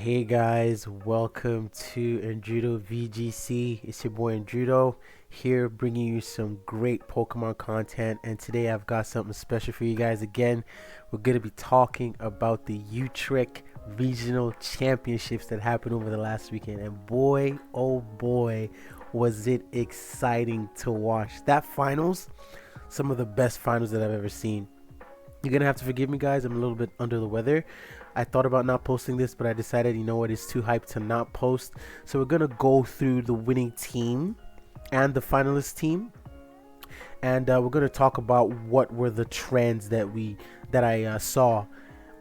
Hey guys, welcome to Enjudo VGC. It's your boy Enjudo here bringing you some great Pokemon content, and today I've got something special for you guys. Again, we're going to be talking about the Utrecht Regional Championships that happened over the last weekend, and boy, oh boy, was it exciting to watch. That finals, some of the best finals that I've ever seen. You're gonna have to forgive me, guys. I'm a little bit under the weather. I thought about not posting this, but I decided, you know what, it's too hyped to not post. So we're gonna go through the winning team and the finalist team, and we're gonna talk about what were the trends that I saw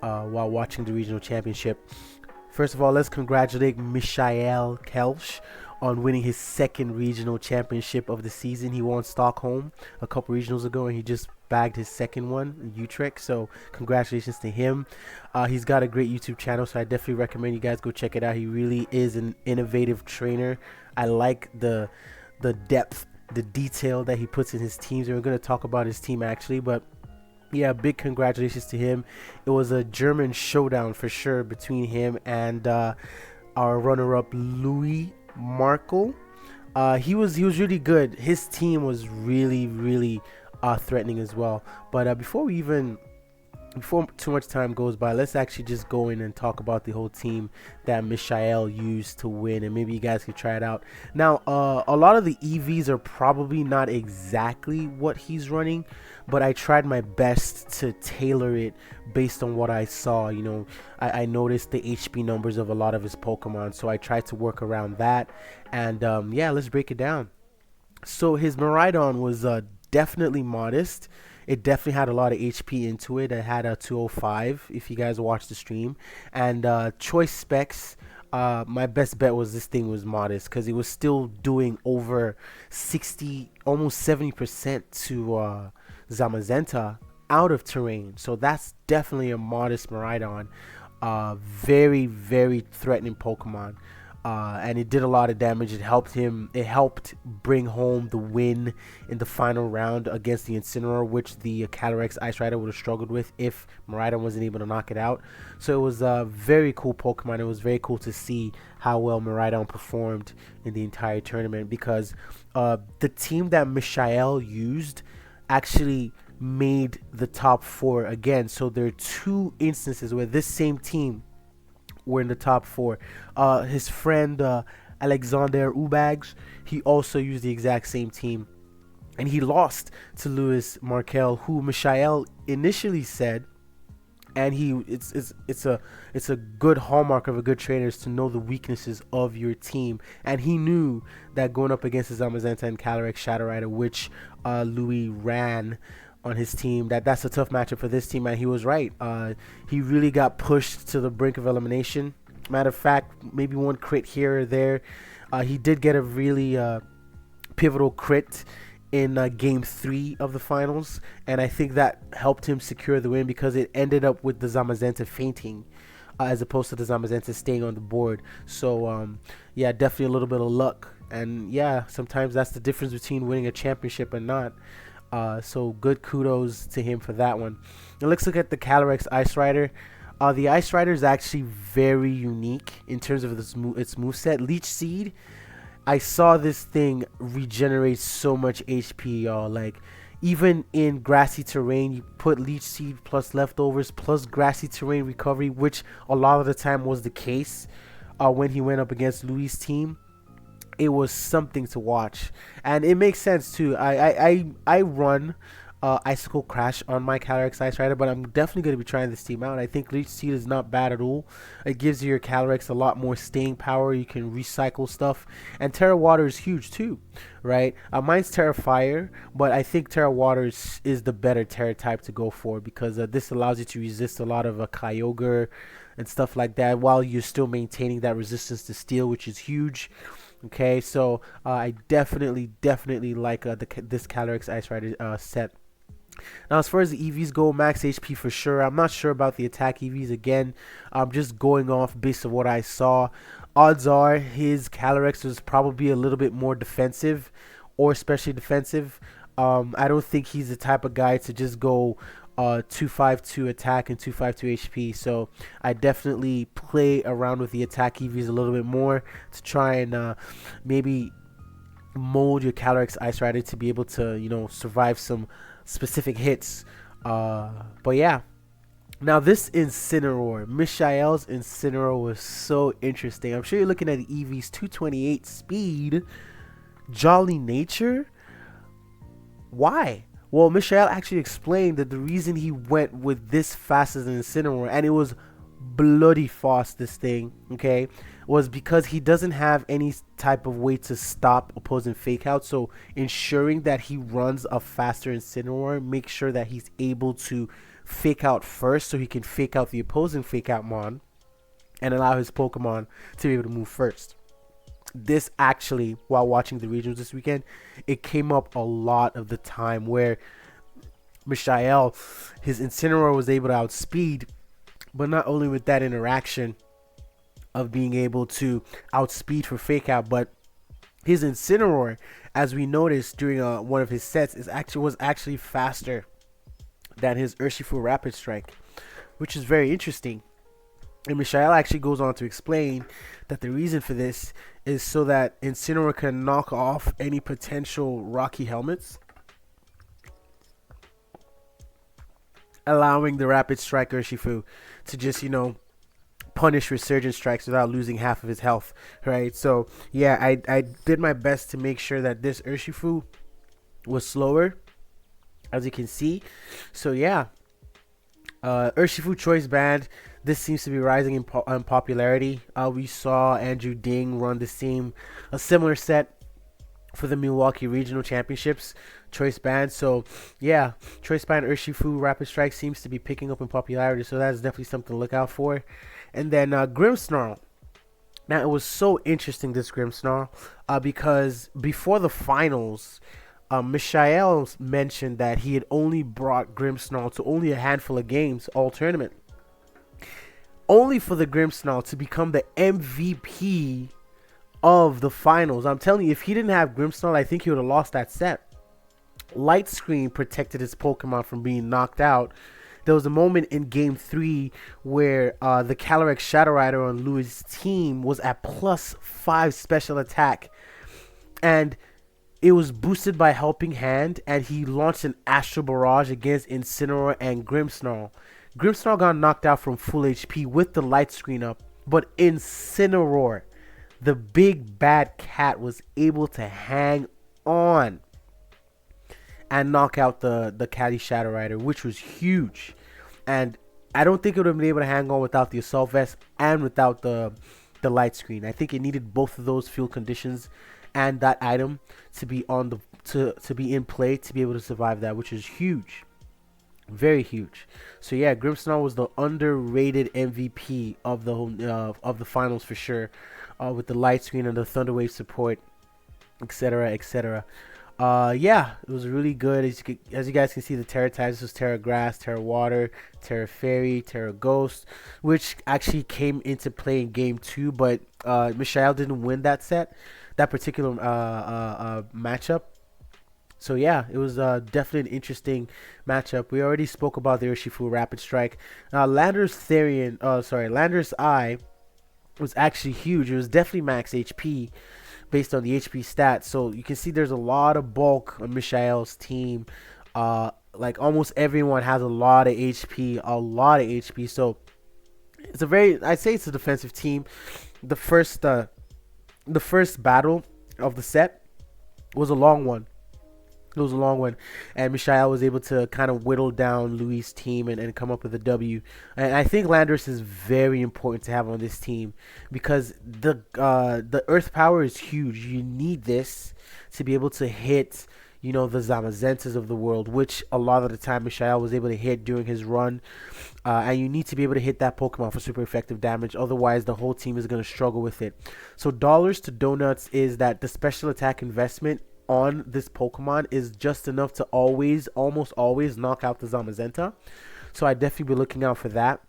while watching the regional championship. First of all, let's congratulate Michael Kelsch on winning his second regional championship of the season. He won Stockholm a couple regionals ago, and he just bagged his second one in Utrecht. So congratulations to him. He's got a great YouTube channel, so I definitely recommend you guys go check it out. He really is an innovative trainer. I like the depth, the detail that he puts in his teams, and we're going to talk about his team actually, but yeah, big congratulations to him. It was a German showdown for sure between him and our runner-up Louis Markle. He was really good. His team was really threatening as well. But before too much time goes by, let's actually just go in and talk about the whole team that Michael used to win, and maybe you guys can try it out. Now, a lot of the EVs are probably not exactly what he's running, but I tried my best to tailor it based on what I saw. You know, I noticed the HP numbers of a lot of his Pokemon, so I tried to work around that. And yeah, let's break it down. So his Miraidon was definitely modest. It definitely had a lot of HP into it. It had a 205 if you guys watched the stream. And choice specs, my best bet was this thing was modest because it was still doing over 60, almost 70% to Zamazenta out of terrain. So that's definitely a modest Miraidon. Very threatening Pokemon. And it did a lot of damage. It helped bring home the win in the final round against the Incineroar, which the Calyrex Ice Rider would have struggled with if Miraidon wasn't able to knock it out. So it was a very cool Pokemon. It was very cool to see how well Miraidon performed in the entire tournament, because the team that Michael used actually made the top 4 again. So there are 2 instances where this same team were in the top 4. His friend Alexander Ubags, he also used the exact same team, and he lost to Louis Markel, who Michael initially said, and it's a good hallmark of a good trainer is to know the weaknesses of your team, and he knew that going up against the Zamazenta and Calyrex Shadow Rider, which Louis ran on his team, that's a tough matchup for this team, and he was right. He really got pushed to the brink of elimination. Matter of fact, maybe one crit here or there. He did get a really pivotal crit in game 3 of the finals, and I think that helped him secure the win because it ended up with the Zamazenta fainting as opposed to the Zamazenta staying on the board. So yeah, definitely a little bit of luck, and yeah, sometimes that's the difference between winning a championship and not. So good kudos to him for that one. Now let's look at the Calyrex Ice Rider. The Ice Rider is actually very unique in terms of its moveset. Leech Seed, I saw this thing regenerate so much HP, y'all. Like, even in grassy terrain, you put Leech Seed plus leftovers plus grassy terrain recovery, which a lot of the time was the case when he went up against Louis' team. It was something to watch, and it makes sense too. I run Icicle Crash on my Calyrex Ice Rider, but I'm definitely going to be trying this team out. I think Leech Seed is not bad at all. It gives your Calyrex a lot more staying power. You can recycle stuff, and Terra Water is huge too, right? Mine's Terra Fire, but I think Terra Water is the better Terra type to go for, because this allows you to resist a lot of Kyogre and stuff like that while you're still maintaining that resistance to Steel, which is huge. Okay, so I definitely like this Calyrex Ice Rider set. Now, as far as the EVs go, max HP for sure. I'm not sure about the attack EVs. Again, I'm just going off based on what I saw. Odds are his Calyrex was probably a little bit more defensive, or especially defensive. I don't think he's the type of guy to just go 252 attack and 252 HP. So I definitely play around with the attack EVs a little bit more to try and maybe mold your Calyrex Ice Rider to be able to, survive some specific hits. But yeah. Now this Incineroar, Mishael's Incineroar was so interesting. I'm sure you're looking at the EV's 228 speed, jolly nature. Why? Well, Mishael actually explained that the reason he went with this fast as an Incineroar, and it was bloody fast, this thing, okay, was because he doesn't have any type of way to stop opposing fake out. So ensuring that he runs a faster Incineroar, make sure that he's able to fake out first so he can fake out the opposing fake out mon and allow his Pokemon to be able to move first. This actually, while watching the regionals this weekend, it came up a lot of the time where Mishael, his Incineroar was able to outspeed, but not only with that interaction of being able to outspeed for fake out, but his Incineroar, as we noticed during one of his sets, was actually faster than his Urshifu Rapid Strike, which is very interesting. And Mishael actually goes on to explain that the reason for this is so that Incineroar can knock off any potential Rocky helmets, allowing the Rapid Strike Urshifu to just, punish Resurgent Strikes without losing half of his health, right? So, yeah, I did my best to make sure that this Urshifu was slower, as you can see. So yeah, Urshifu Choice Band, this seems to be rising in popularity. We saw Andrew Ding run a similar set for the Milwaukee Regional Championships, Choice Band. So yeah, Choice Band Urshifu Rapid Strike seems to be picking up in popularity, so that's definitely something to look out for. And then Grimmsnarl. Now it was so interesting, this Grimmsnarl, because before the finals, Mishael mentioned that he had only brought Grimmsnarl to only a handful of games all tournament, only for the Grimmsnarl to become the MVP of the finals. I'm telling you, if he didn't have Grimmsnarl, I think he would have lost that set. Light Screen protected his Pokemon from being knocked out. There was a moment in Game 3 where the Calyrex Shadow Rider on Louis' team was at +5 special attack, and it was boosted by Helping Hand, and he launched an Astral Barrage against Incineroar and Grimmsnarl. Grimmsnarl got knocked out from full HP with the Light Screen up, but Incineroar, the big bad cat, was able to hang on and knock out the Cali Shadow Rider, which was huge. And I don't think it would have been able to hang on without the Assault Vest and without the Light Screen. I think it needed both of those field conditions and that item to be on to be in play to be able to survive that, which is huge, very huge. So yeah, Grimmsnarl was the underrated MVP of the finals for sure, with the Light Screen and the Thunder Wave support, etc., etc. Yeah, it was really good. As you guys can see, the Terra types was Terra Grass, Terra Water, Terra Fairy, Terra Ghost, which actually came into play in Game 2, but Mishael didn't win that particular matchup. So yeah, it was definitely an interesting matchup. We already spoke about the Urshifu Rapid Strike. Landorus Eye was actually huge. It was definitely max HP based on the HP stats. So you can see there's a lot of bulk on Mishael's team. Like almost everyone has a lot of HP. So it's I'd say it's a defensive team. The first battle of the set was a long one. It was a long one, and Mishael was able to kind of whittle down Louis' team and come up with a W. And I think Landorus is very important to have on this team because the Earth power is huge. You need this to be able to hit, the Zamazentas of the world, which a lot of the time Mishael was able to hit during his run. And you need to be able to hit that Pokemon for super effective damage. Otherwise, the whole team is going to struggle with it. So dollars to donuts is that the special attack investment on this Pokemon is just enough to almost always knock out the Zamazenta. So I definitely be looking out for that.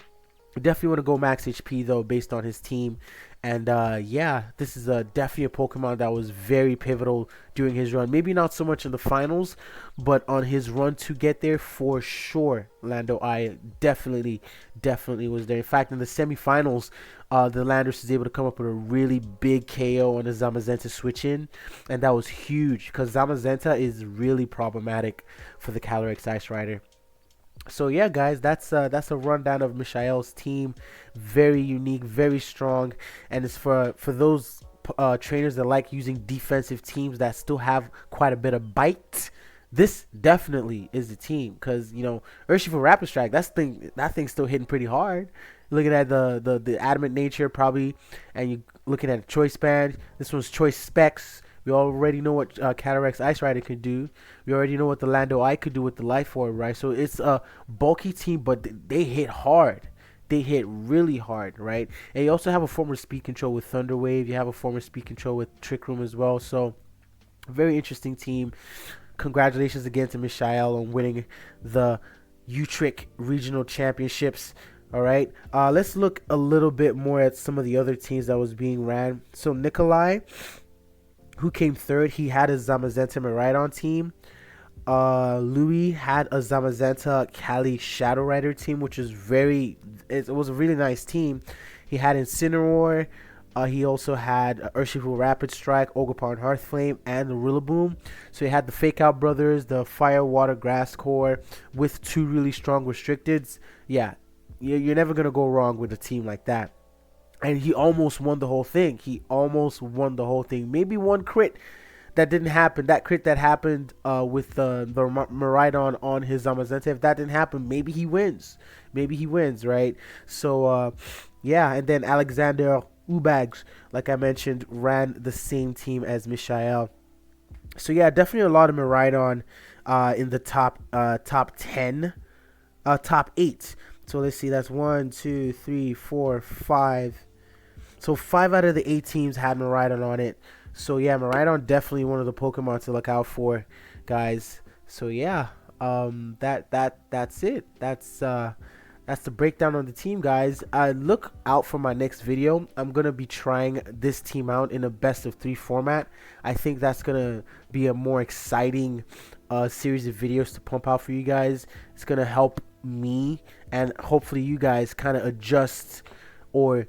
Definitely want to go max HP though, based on his team. And yeah, this is definitely a Pokemon that was very pivotal during his run. Maybe not so much in the finals, but on his run to get there, for sure. Lando I definitely was there. In fact, in the semifinals, the Landorus was able to come up with a really big KO on the Zamazenta switch in, and that was huge because Zamazenta is really problematic for the Calyrex Ice Rider. So yeah, guys, that's a rundown of Mishael's team. Very unique, very strong, and it's for those trainers that like using defensive teams that still have quite a bit of bite. This definitely is the team, because Urshifu Rapid Strike, that thing's still hitting pretty hard. Looking at the adamant nature probably, and you looking at choice band. This one's choice specs. We already know what Calyrex Ice Rider could do. We already know what the Lando I could do with the Life Orb, right? So it's a bulky team, but they hit hard. They hit really hard, right? And you also have a former speed control with Thunder Wave. You have a former speed control with Trick Room as well. So very interesting team. Congratulations again to Mishael on winning the Utrecht Regional Championships. All right, let's look a little bit more at some of the other teams that was being ran. So Nikolai, who came third, he had a Zamazenta Miraidon team. Louis had a Zamazenta Kali Shadow Rider team, which is it was a really nice team. He had Incineroar. He also had Urshifu Rapid Strike, Ogerpon Hearthflame, and the Rillaboom. So he had the Fake Out Brothers, the Fire, Water, Grass Core, with 2 really strong restricteds. Yeah, you're never going to go wrong with a team like that. And he almost won the whole thing. Maybe one crit that didn't happen. That crit that happened with the Miraidon on his Zamazenta. If that didn't happen, maybe he wins. Right? So, yeah. And then Alexander Ubags, like I mentioned, ran the same team as Mishael. So, yeah, definitely a lot of Miraidon in the top 10, top 8. So, let's see. That's 1, 2, 3, 4, 5. So 5 out of the 8 teams had Miraidon on it. So yeah, Miraidon definitely one of the Pokemon to look out for, guys. So yeah, that's it. That's the breakdown on the team, guys. Look out for my next video. I'm gonna be trying this team out in a best of 3 format. I think that's gonna be a more exciting series of videos to pump out for you guys. It's gonna help me and hopefully you guys kind of adjust, or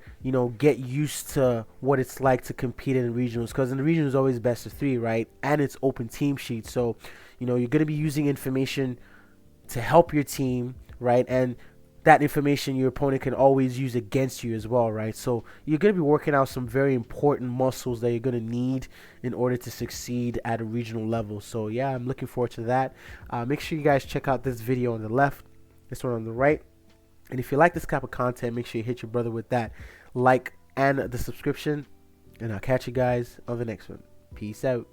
get used to what it's like to compete in the regionals, because in the regionals always best of 3, right? And it's open team sheet, so you're going to be using information to help your team, right? And that information your opponent can always use against you as well, right? So you're going to be working out some very important muscles that you're going to need in order to succeed at a regional level. So yeah, I'm looking forward to that. Make sure you guys check out this video on the left, this one on the right. And if you like this type of content, make sure you hit your brother with that like and the subscription. And I'll catch you guys on the next one. Peace out.